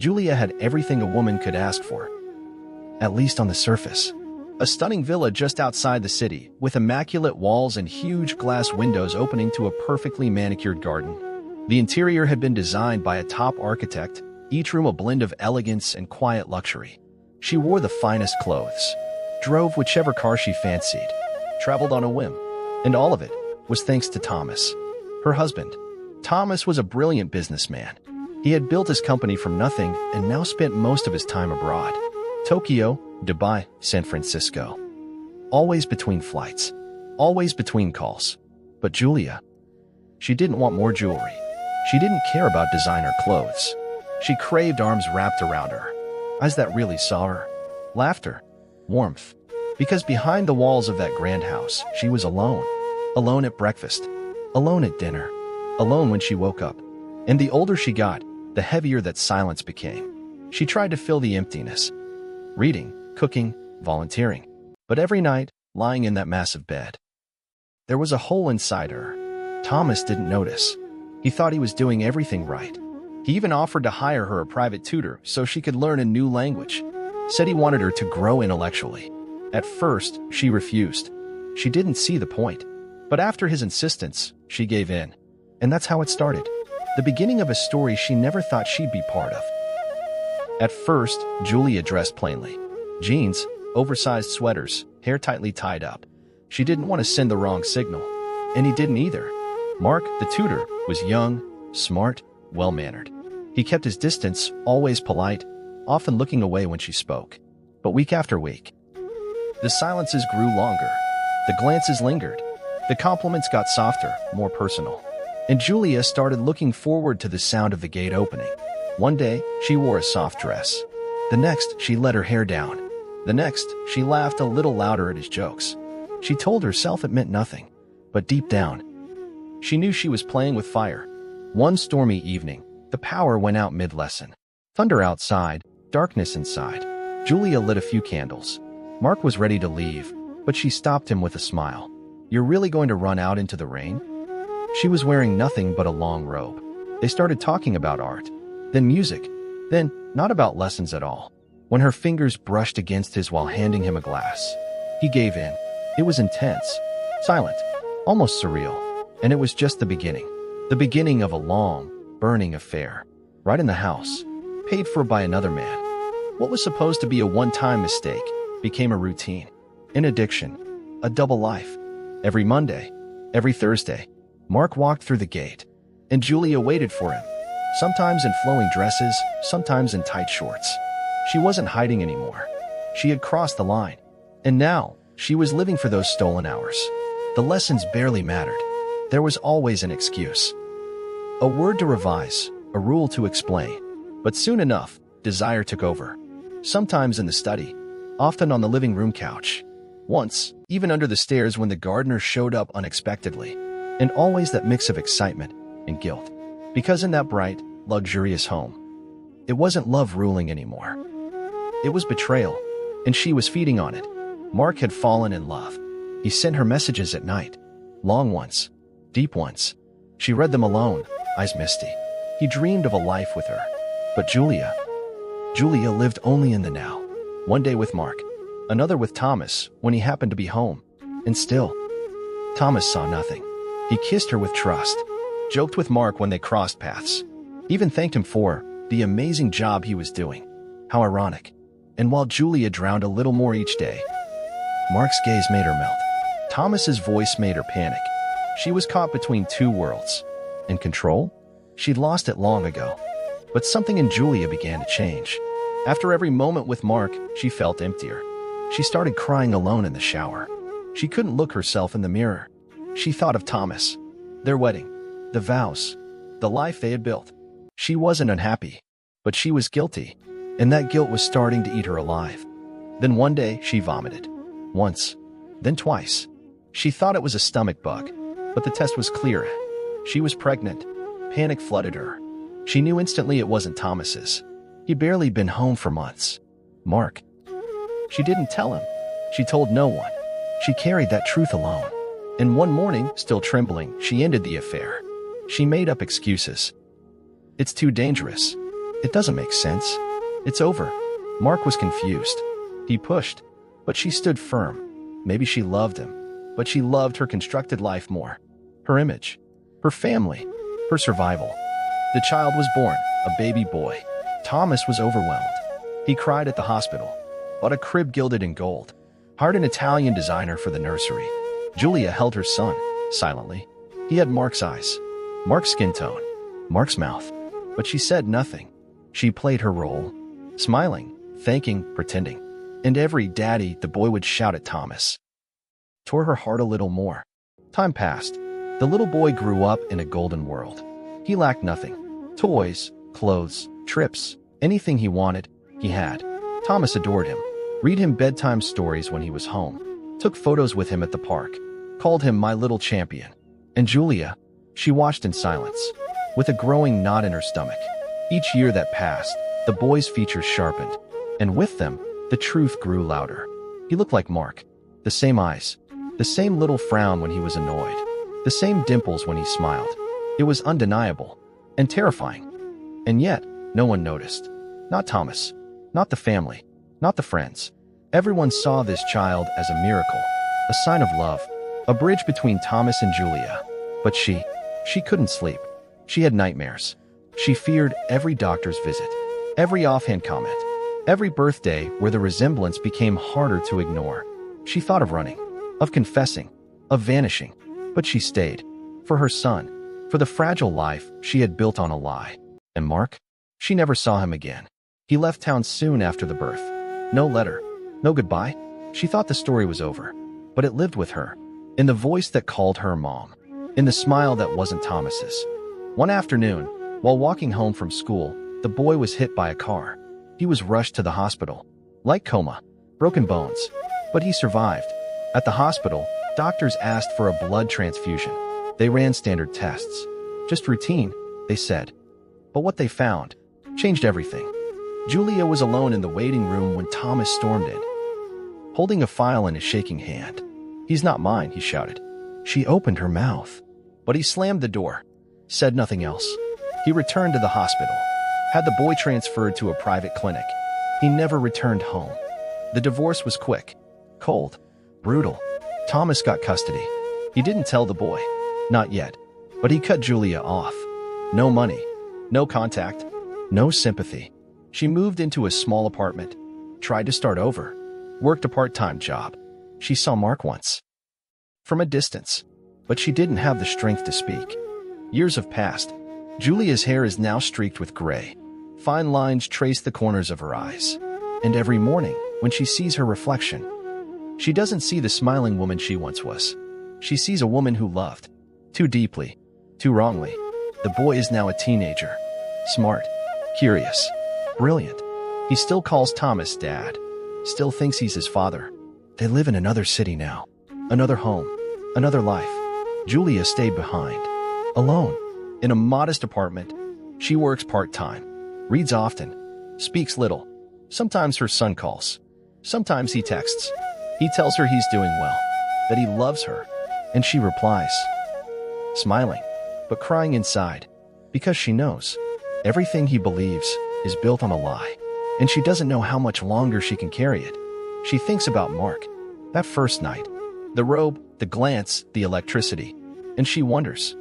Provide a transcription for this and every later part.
Julia had everything a woman could ask for, at least on the surface. A stunning villa just outside the city, with immaculate walls and huge glass windows opening to a perfectly manicured garden. The interior had been designed by a top architect, each room a blend of elegance and quiet luxury. She wore the finest clothes, drove whichever car she fancied, traveled on a whim, and all of it was thanks to Thomas, her husband. Thomas was a brilliant businessman. He had built his company from nothing and now spent most of his time abroad. Tokyo, Dubai, San Francisco. Always between flights, always between calls. But Julia, she didn't want more jewelry. She didn't care about designer clothes. She craved arms wrapped around her, eyes that really saw her, laughter, warmth. Because behind the walls of that grand house, she was alone. Alone at breakfast, alone at dinner, alone when she woke up. And the older she got, the heavier that silence became. She tried to fill the emptiness, reading, cooking, volunteering. But every night, lying in that massive bed, there was a hole inside her. Thomas didn't notice. He thought he was doing everything right. He even offered to hire her a private tutor so she could learn a new language. Said he wanted her to grow intellectually. At first, she refused. She didn't see the point. But after his insistence, she gave in. And that's how it started. The beginning of a story she never thought she'd be part of. At first, Julia dressed plainly. Jeans, oversized sweaters, hair tightly tied up. She didn't want to send the wrong signal. And he didn't either. Mark, the tutor, was young, smart, well-mannered. He kept his distance, always polite, often looking away when she spoke. But week after week, the silences grew longer. The glances lingered. The compliments got softer, more personal. And Julia started looking forward to the sound of the gate opening. One day, she wore a soft dress. The next, she let her hair down. The next, she laughed a little louder at his jokes. She told herself it meant nothing. But deep down, she knew she was playing with fire. One stormy evening, the power went out mid-lesson. Thunder outside, darkness inside. Julia lit a few candles. Mark was ready to leave, but she stopped him with a smile. "You're really going to run out into the rain?" She was wearing nothing but a long robe. They started talking about art, then music, then not about lessons at all. When her fingers brushed against his while handing him a glass, he gave in. It was intense, silent, almost surreal, and it was just the beginning of a long, burning affair. Right in the house, paid for by another man. What was supposed to be a one-time mistake became a routine, an addiction, a double life. Every Monday, every Thursday, Mark walked through the gate, and Julia waited for him, sometimes in flowing dresses, sometimes in tight shorts. She wasn't hiding anymore. She had crossed the line, and now she was living for those stolen hours. The lessons barely mattered. There was always an excuse. A word to revise, a rule to explain. But soon enough, desire took over. Sometimes in the study, often on the living room couch. Once, even under the stairs when the gardener showed up unexpectedly. And always that mix of excitement and guilt. Because in that bright, luxurious home, it wasn't love ruling anymore. It was betrayal, and she was feeding on it. Mark had fallen in love. He sent her messages at night. Long ones, deep ones. She read them alone, eyes misty. He dreamed of a life with her. But Julia lived only in the now. One day with Mark, another with Thomas when he happened to be home. And still, Thomas saw nothing. He kissed her with trust, joked with Mark when they crossed paths, even thanked him for the amazing job he was doing. How ironic. And while Julia drowned a little more each day, Mark's gaze made her melt. Thomas's voice made her panic. She was caught between two worlds. And control? She'd lost it long ago. But something in Julia began to change. After every moment with Mark, she felt emptier. She started crying alone in the shower. She couldn't look herself in the mirror. She thought of Thomas, their wedding, the vows, the life they had built. She wasn't unhappy, but she was guilty, and that guilt was starting to eat her alive. Then one day, she vomited. Once, then twice. She thought it was a stomach bug, but the test was clear. She was pregnant. Panic flooded her. She knew instantly it wasn't Thomas's. He'd barely been home for months. Mark. She didn't tell him. She told no one. She carried that truth alone. And one morning, still trembling, she ended the affair. She made up excuses. It's too dangerous. It doesn't make sense. It's over. Mark was confused. He pushed, but she stood firm. Maybe she loved him, but she loved her constructed life more. Her image, her family, her survival. The child was born, a baby boy. Thomas was overwhelmed. He cried at the hospital, bought a crib gilded in gold, hired an Italian designer for the nursery. Julia held her son, silently. He had Mark's eyes, Mark's skin tone, Mark's mouth, but she said nothing. She played her role, smiling, thanking, pretending. And every daddy the boy would shout at Thomas tore her heart a little more. Time passed. The little boy grew up in a golden world. He lacked nothing. Toys, clothes, trips, anything he wanted, he had. Thomas adored him, read him bedtime stories when he was home, took photos with him at the park, called him my little champion. And Julia, she watched in silence, with a growing knot in her stomach. Each year that passed, the boy's features sharpened, and with them, the truth grew louder. He looked like Mark. The same eyes, the same little frown when he was annoyed, the same dimples when he smiled. It was undeniable and terrifying. And yet, no one noticed. Not Thomas, not the family, not the friends. Everyone saw this child as a miracle, a sign of love, a bridge between Thomas and Julia. But she couldn't sleep. She had nightmares. She feared every doctor's visit, every offhand comment, every birthday where the resemblance became harder to ignore. She thought of running, of confessing, of vanishing, but she stayed. For her son, for the fragile life she had built on a lie. And Mark? She never saw him again. He left town soon after the birth. No letter, no goodbye. She thought the story was over, but it lived with her, in the voice that called her mom, in the smile that wasn't Thomas's. One afternoon, while walking home from school, the boy was hit by a car. He was rushed to the hospital, light coma, broken bones, but he survived. At the hospital, doctors asked for a blood transfusion. They ran standard tests. Just routine, they said. But what they found changed everything. Julia was alone in the waiting room when Thomas stormed in, holding a file in his shaking hand. "He's not mine," he shouted. She opened her mouth, but he slammed the door, said nothing else. He returned to the hospital, had the boy transferred to a private clinic. He never returned home. The divorce was quick, cold, brutal. Thomas got custody. He didn't tell the boy, not yet, but he cut Julia off. No money, no contact, no sympathy. She moved into a small apartment, tried to start over, worked a part-time job. She saw Mark once, from a distance, but she didn't have the strength to speak. Years have passed. Julia's hair is now streaked with gray. Fine lines trace the corners of her eyes. And every morning, when she sees her reflection, she doesn't see the smiling woman she once was. She sees a woman who loved, too deeply, too wrongly. The boy is now a teenager, smart, curious, brilliant. He still calls Thomas dad, still thinks he's his father. They live in another city now, another home, another life. Julia stayed behind, alone, in a modest apartment. She works part-time, reads often, speaks little. Sometimes her son calls. Sometimes he texts. He tells her he's doing well, that he loves her, and she replies, smiling, but crying inside, because she knows everything he believes is built on a lie, and she doesn't know how much longer she can carry it. She thinks about Mark, that first night, the robe, the glance, the electricity, and she wonders,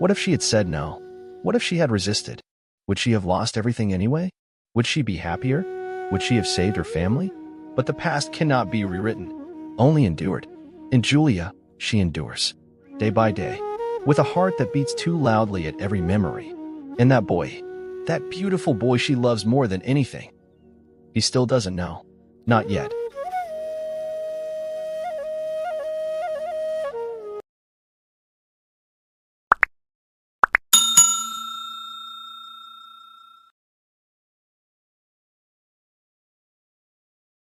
what if she had said no? What if she had resisted? Would she have lost everything anyway? Would she be happier? Would she have saved her family? But the past cannot be rewritten, only endured. In Julia, she endures, day by day, with a heart that beats too loudly at every memory. And that boy, that beautiful boy she loves more than anything, he still doesn't know. Not yet.